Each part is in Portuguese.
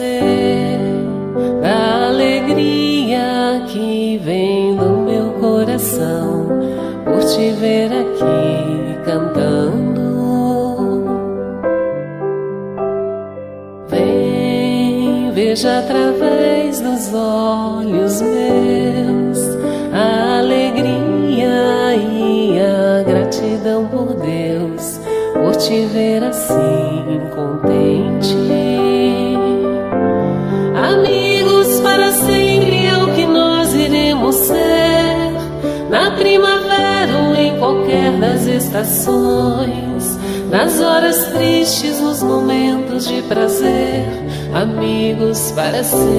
você, da alegria que vem do meu coração, por te ver aqui cantando. Vem, veja através dos olhos meus a alegria e a gratidão por Deus, por te ver assim contente. Amigos para sempre é o que nós iremos ser, na primavera ou em qualquer das estações, nas horas tristes, nos momentos de prazer, amigos para sempre.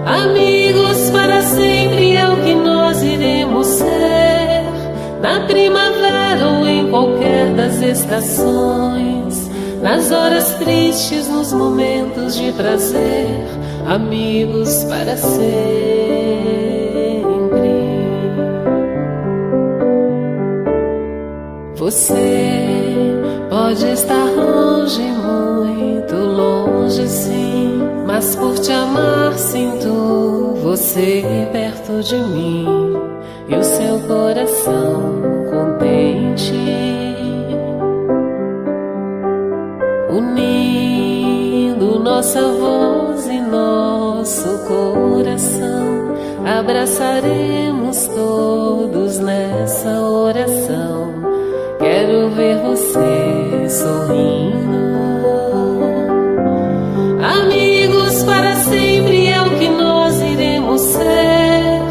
Amigos para sempre é o que nós iremos ser, na primavera ou em qualquer das estações, nas horas tristes, nos momentos de prazer, amigos para sempre. Você pode estar longe, muito longe sim, mas por te amar sinto você perto de mim e o seu coração contente, unindo nossa voz e nosso coração, abraçaremos todos nessa oração. Quero ver você sorrindo. Amigos para sempre é o que nós iremos ser,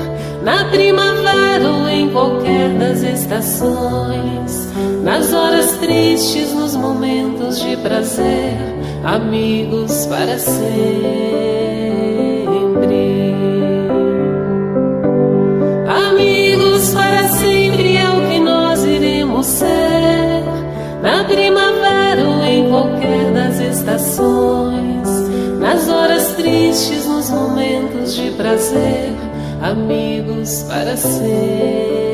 na primavera ou em qualquer das estações, nas horas tristes, nos momentos de prazer, amigos para sempre. Amigos para sempre é o que nós iremos ser, na primavera ou em qualquer das estações, nas horas tristes, nos momentos de prazer, amigos para sempre.